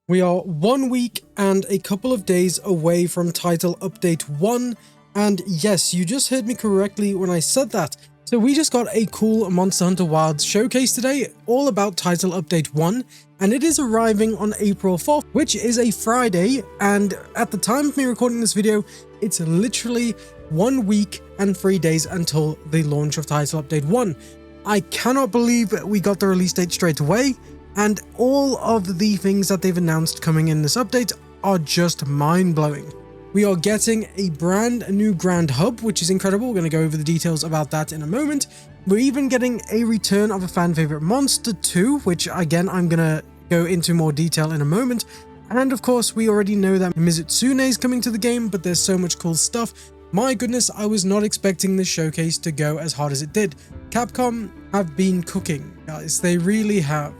We are 1 week and a couple of days away from Title Update 1, and yes, you just heard me correctly when I said that. So we just got a cool Monster Hunter Wilds showcase today, all about Title Update 1, and it is arriving on April 4th, which is a Friday, and at the time of me recording this video, it's literally 1 week and 3 days until the launch of Title Update 1. I cannot believe we got the release date straight away, and all of the things that they've announced coming in this update are just mind-blowing. We are getting a brand new Grand Hub, which is incredible. We're going to go over the details about that in a moment. We're even getting a return of a fan favorite monster too, which again, I'm going to go into more detail in a moment. And of course, we already know that Mizutsune is coming to the game, but there's so much cool stuff. My goodness, I was not expecting this showcase to go as hard as it did. Capcom have been cooking, guys. They really have.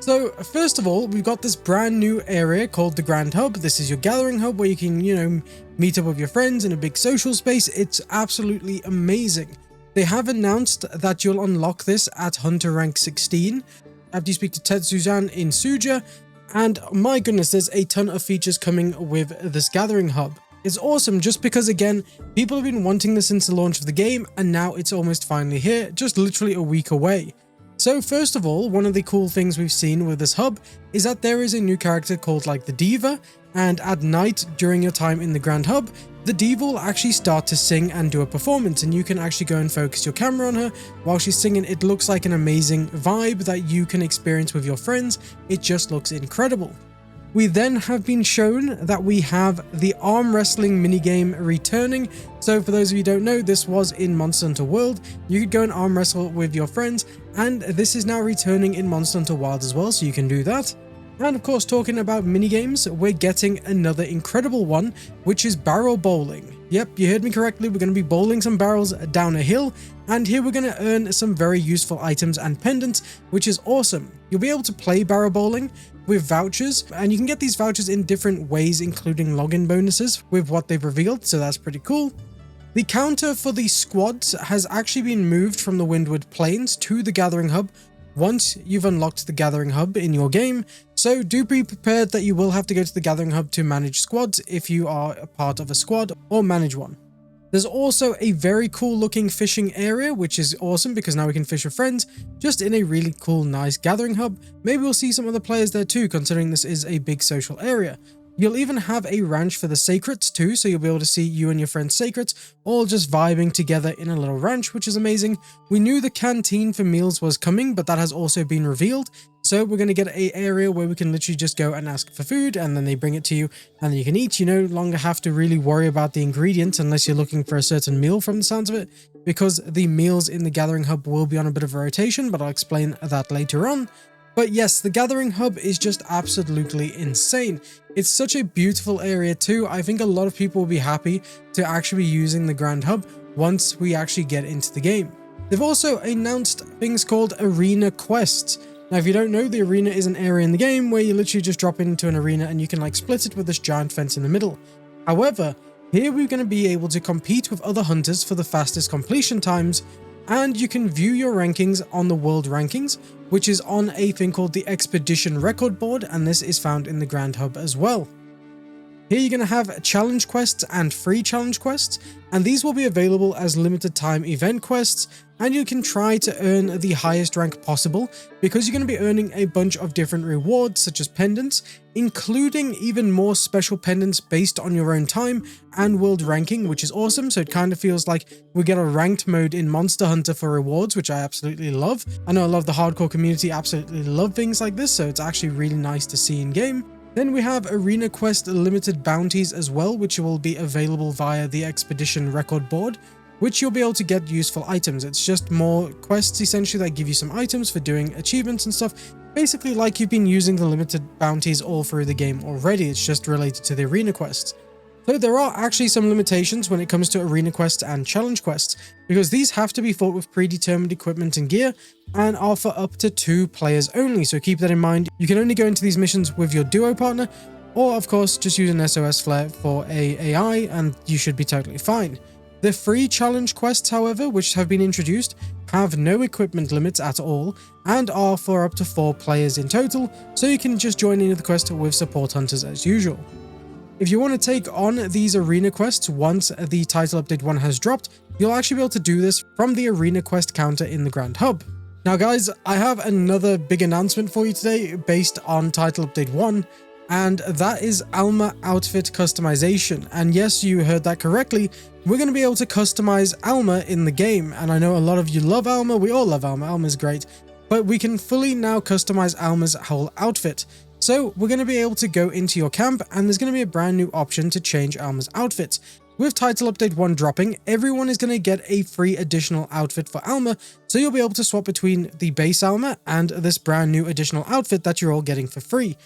So first of all, we've got this brand new area called the Grand Hub. This is your gathering hub where you can, meet up with your friends in a big social space. It's absolutely amazing. They have announced that you'll unlock this at Hunter rank 16 after you speak to Tetsuzan in Suja. And my goodness, there's a ton of features coming with this gathering hub. It's awesome just because, again, people have been wanting this since the launch of the game, and now it's almost finally here, just literally a week away. So first of all, one of the cool things we've seen with this hub is that there is a new character called the Diva, and at night during your time in the Grand Hub, the Diva will actually start to sing and do a performance, and you can actually go and focus your camera on her while she's singing. It looks like an amazing vibe that you can experience with your friends. It just looks incredible. We then have been shown that we have the arm wrestling minigame returning. So for those of you who don't know, this was in Monster Hunter World. You could go and arm wrestle with your friends, and this is now returning in Monster Hunter Wild as well, so you can do that. And of course, talking about minigames, we're getting another incredible one, which is barrel bowling. Yep, you heard me correctly, we're going to be bowling some barrels down a hill, and here we're going to earn some very useful items and pendants, which is awesome. You'll be able to play barrel bowling with vouchers, and you can get these vouchers in different ways, including login bonuses with what they've revealed, so that's pretty cool. The counter for the squads has actually been moved from the Windward Plains to the Gathering Hub once you've unlocked the Gathering Hub in your game, so do be prepared that you will have to go to the Gathering Hub to manage squads if you are a part of a squad or manage one. There's also a very cool looking fishing area, which is awesome because now we can fish with friends, just in a really cool, nice gathering hub. Maybe we'll see some other players there too, considering this is a big social area. You'll even have a ranch for the Sacrets too, so you'll be able to see you and your friends Sacrets all just vibing together in a little ranch, which is amazing. We knew the canteen for meals was coming, but that has also been revealed. So we're going to get an area where we can literally just go and ask for food, and then they bring it to you, and then you can eat. You no longer have to really worry about the ingredients unless you're looking for a certain meal from the sounds of it, because the meals in the Gathering Hub will be on a bit of a rotation, but I'll explain that later on. But yes, the Gathering Hub is just absolutely insane. It's such a beautiful area too. I think a lot of people will be happy to actually be using the Grand Hub once we actually get into the game. They've also announced things called Arena Quests. Now, if you don't know, the arena is an area in the game where you literally just drop into an arena and you can split it with this giant fence in the middle. However, here we're going to be able to compete with other hunters for the fastest completion times, and you can view your rankings on the world rankings, which is on a thing called the Expedition Record Board, and this is found in the Grand Hub as well. Here you're going to have challenge quests and free challenge quests, and these will be available as limited time event quests, and you can try to earn the highest rank possible because you're going to be earning a bunch of different rewards such as pendants, including even more special pendants based on your own time and world ranking, which is awesome. So it kind of feels like we get a ranked mode in Monster Hunter for rewards, which I absolutely love. I know a lot of the hardcore community absolutely love things like this, so it's actually really nice to see in game. Then we have Arena Quest limited bounties as well, which will be available via the Expedition Record Board, which you'll be able to get useful items. It's just more quests essentially that give you some items for doing achievements and stuff. Basically like you've been using the limited bounties all through the game already, it's just related to the Arena Quests. So there are actually some limitations when it comes to Arena Quests and Challenge Quests, because these have to be fought with predetermined equipment and gear, and are for up to 2 players only, so keep that in mind. You can only go into these missions with your duo partner, or of course just use an SOS flare for AI, and you should be totally fine. The free challenge quests, however, which have been introduced, have no equipment limits at all and are for up to 4 players in total, so you can just join in the quest with support hunters as usual. If you want to take on these arena quests once the title update 1 has dropped, you'll actually be able to do this from the arena quest counter in the Grand Hub. Now guys, I have another big announcement for you today based on title update 1, and that is Alma outfit customization. And yes, you heard that correctly, we're going to be able to customize Alma in the game. And I know a lot of you love Alma, we all love Alma, Alma's great, but we can fully now customize Alma's whole outfit. So we're going to be able to go into your camp and there's going to be a brand new option to change Alma's outfit. With title update 1 dropping, everyone is going to get a free additional outfit for Alma, so you'll be able to swap between the base Alma and this brand new additional outfit that you're all getting for free.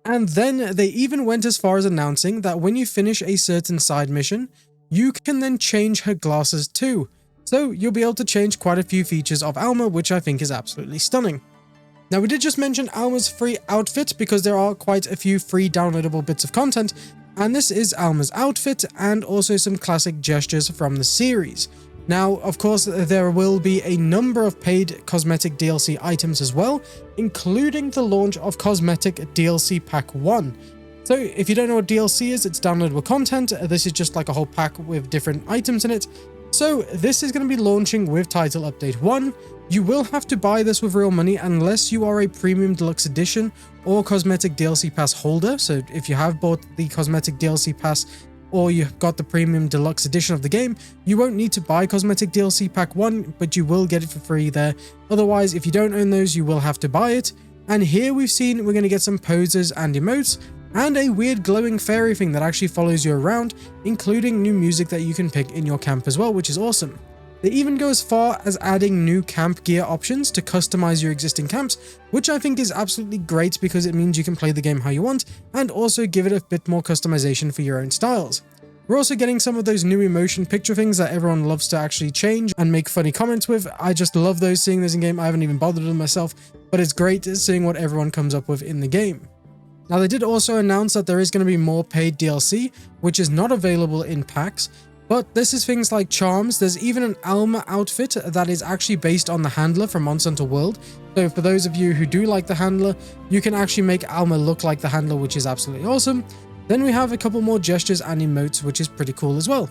And then they even went as far as announcing that when you finish a certain side mission, you can then change her glasses too. So you'll be able to change quite a few features of Alma, which I think is absolutely stunning. Now we did just mention Alma's free outfit because there are quite a few free downloadable bits of content, and this is Alma's outfit and also some classic gestures from the series. Now, of course, there will be a number of paid cosmetic DLC items as well, including the launch of Cosmetic DLC Pack 1. So if you don't know what DLC is, it's downloadable content. This is just like a whole pack with different items in it. So this is going to be launching with title update 1. You will have to buy this with real money unless you are a premium deluxe edition or cosmetic DLC pass holder. So if you have bought the cosmetic DLC pass or you've got the premium deluxe edition of the game, you won't need to buy cosmetic DLC pack 1, but you will get it for free there. Otherwise, if you don't own those, you will have to buy it. And here we've seen we're going to get some poses and emotes, and a weird glowing fairy thing that actually follows you around, including new music that you can pick in your camp as well, which is awesome. They even go as far as adding new camp gear options to customize your existing camps, which I think is absolutely great because it means you can play the game how you want and also give it a bit more customization for your own styles. We're also getting some of those new emotion picture things that everyone loves to actually change and make funny comments with. I just love those, seeing those in game. I haven't even bothered with them myself, but it's great seeing what everyone comes up with in the game. Now they did also announce that there is going to be more paid DLC, which is not available in packs. But this is things like charms. There's even an Alma outfit that is actually based on the handler from Monster Hunter World. So for those of you who do like the handler, you can actually make Alma look like the handler, which is absolutely awesome. Then we have a couple more gestures and emotes, which is pretty cool as well.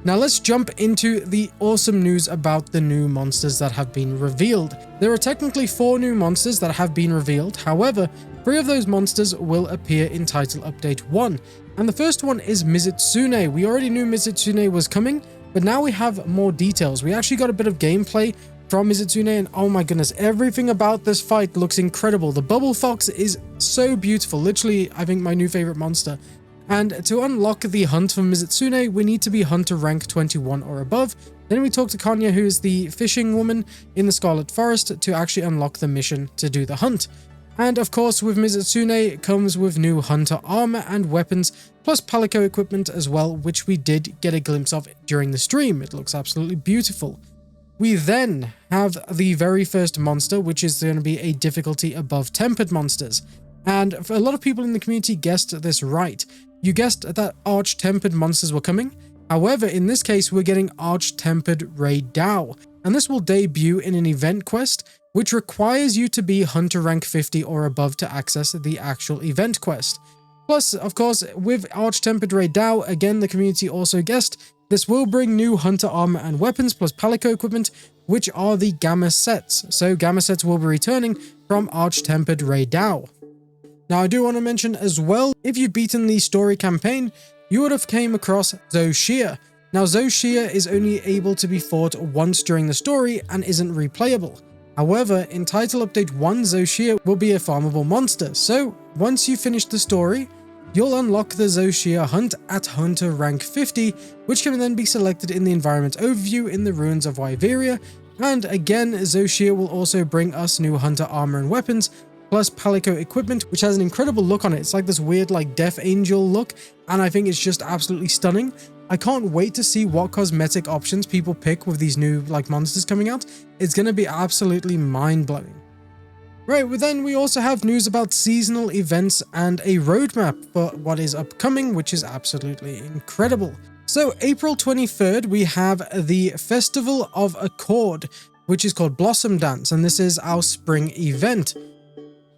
Now let's jump into the awesome news about the new monsters that have been revealed. There are technically 4 new monsters that have been revealed. However, 3 of those monsters will appear in title update 1. And the first one is Mizutsune. We already knew Mizutsune was coming, but now we have more details. We actually got a bit of gameplay from Mizutsune, and oh my goodness, everything about this fight looks incredible. The Bubble Fox is so beautiful. Literally, I think my new favorite monster. And to unlock the hunt for Mizutsune, we need to be hunter rank 21 or above. Then we talk to Konya, who is the fishing woman in the Scarlet Forest, to actually unlock the mission to do the hunt. And of course, with Mizutsune comes with new hunter armor and weapons, plus palico equipment as well, which we did get a glimpse of during the stream. It looks absolutely beautiful. We then have the very first monster, which is going to be a difficulty above tempered monsters. And for a lot of people in the community guessed this right. You guessed that arch-tempered monsters were coming. However, in this case, we're getting arch-tempered Reaygun, and this will debut in an event quest, which requires you to be hunter rank 50 or above to access the actual event quest. Plus, of course, with arch-tempered Reaygun, again, the community also guessed, this will bring new hunter armor and weapons plus palico equipment, which are the Gamma sets. So Gamma sets will be returning from arch-tempered Reaygun. Now, I do want to mention as well, if you've beaten the story campaign, you would have came across Zoshia. Now, Zoshia is only able to be fought once during the story and isn't replayable. However, in title update 1, Zoshia will be a farmable monster. So, once you finish the story, you'll unlock the Zoshia hunt at hunter rank 50, which can then be selected in the environment overview in the ruins of Wyveria. And again, Zoshia will also bring us new hunter armor and weapons, plus palico equipment, which has an incredible look on it. It's like this weird like Death Angel look, and I think it's just absolutely stunning. I can't wait to see what cosmetic options people pick with these new like monsters coming out. It's going to be absolutely mind-blowing. Right, well then we also have news about seasonal events and a roadmap for what is upcoming, which is absolutely incredible. So April 23rd, we have the Festival of Accord, which is called Blossom Dance, and this is our spring event.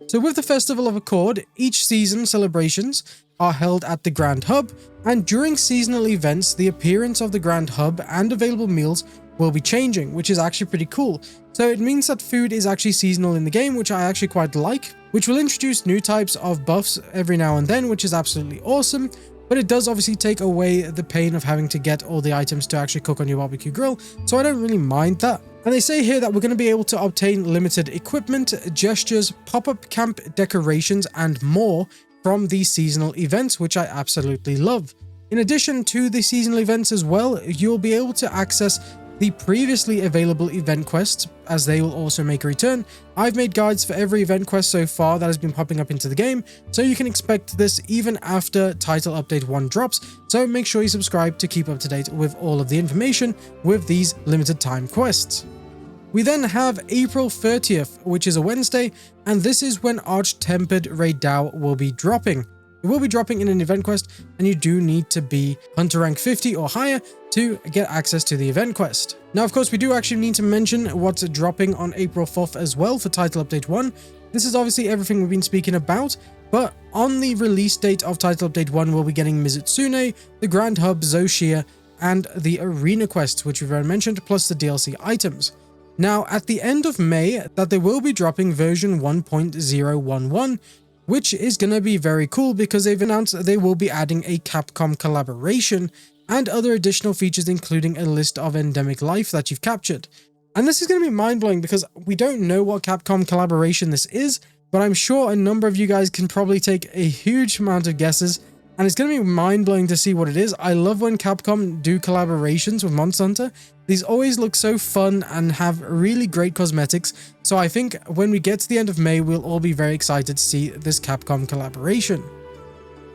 So with the Festival of Accord, each season celebrations are held at the Grand Hub, and during seasonal events, the appearance of the Grand Hub and available meals will be changing, which is actually pretty cool. So it means that food is actually seasonal in the game, which I actually quite like, which will introduce new types of buffs every now and then, which is absolutely awesome. But it does obviously take away the pain of having to get all the items to actually cook on your barbecue grill, so I don't really mind that. And they say here that we're going to be able to obtain limited equipment, gestures, pop-up camp decorations, and more from these seasonal events, which I absolutely love. In addition to the seasonal events as well, you'll be able to access the previously available event quests, as they will also make a return. I've made guides for every event quest so far that has been popping up into the game, so you can expect this even after Title Update 1 drops, so make sure you subscribe to keep up to date with all of the information with these limited time quests. We then have April 30th, which is a Wednesday, and this is when Arch-Tempered Reaygun will be dropping. It will be dropping in an event quest, and you do need to be Hunter rank 50 or higher to get access to the event quest. Now, of course, we do actually need to mention what's dropping on April 4th as well for Title Update 1. This is obviously everything we've been speaking about, but on the release date of Title Update 1, we'll be getting Mizutsune, the Grand Hub, Zoshia, and the Arena quests, which we've already mentioned, plus the DLC items. Now, at the end of May, that they will be dropping version 1.011, which is going to be very cool because they've announced that they will be adding a Capcom collaboration and other additional features, including a list of endemic life that you've captured. And this is going to be mind-blowing because we don't know what Capcom collaboration this is, but I'm sure a number of you guys can probably take a huge amount of guesses, and it's going to be mind-blowing to see what it is. I love when Capcom do collaborations with Monster Hunter. These always look so fun and have really great cosmetics, so I think when we get to the end of May, we'll all be very excited to see this Capcom collaboration.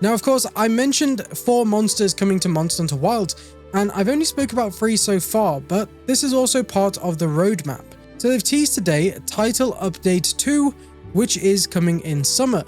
Now, of course, I mentioned 4 monsters coming to Monster Hunter Wilds, and I've only spoke about 3 so far, but this is also part of the roadmap. So they've teased today Title Update 2, which is coming in summer.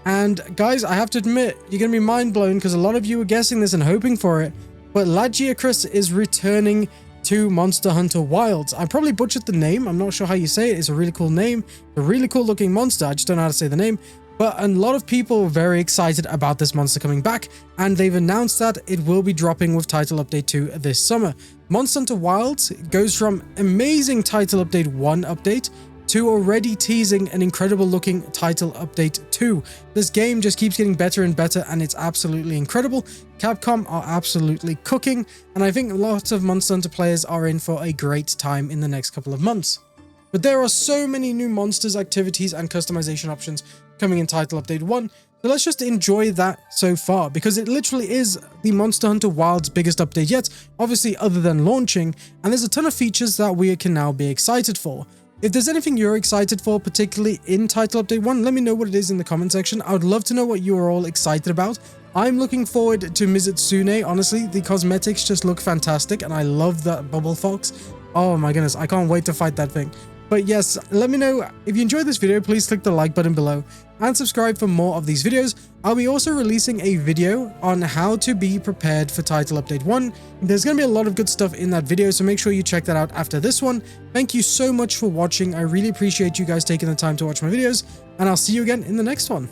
And guys, I have to admit, you're going to be mind blown because a lot of you were guessing this and hoping for it, but Lagiacrus is returning to Monster Hunter Wilds. I probably butchered the name. I'm not sure how you say it. It's a really cool name, a really cool looking monster. I just don't know how to say the name. But a lot of people are very excited about this monster coming back, and they've announced that it will be dropping with Title Update 2 this summer. Monster Hunter Wilds goes from amazing Title Update 1 update to already teasing an incredible looking Title Update 2. This game just keeps getting better and better, and it's absolutely incredible. Capcom are absolutely cooking, and I think lots of Monster Hunter players are in for a great time in the next couple of months. But there are so many new monsters, activities, and customization options coming in Title Update 1, so let's just enjoy that so far, because it literally is the Monster Hunter Wilds biggest update yet, obviously other than launching, and there's a ton of features that we can now be excited for. If there's anything you're excited for, particularly in Title Update 1, let me know what it is in the comment section. I would love to know what you are all excited about. I'm looking forward to Mizutsune. Honestly, the cosmetics just look fantastic, and I love that bubble fox. Oh my goodness, I can't wait to fight that thing. But yes, let me know if you enjoyed this video. Please click the like button below and subscribe for more of these videos. I'll be also releasing a video on how to be prepared for Title Update 1. There's going to be a lot of good stuff in that video, so make sure you check that out after this one. Thank you so much for watching. I really appreciate you guys taking the time to watch my videos, and I'll see you again in the next one.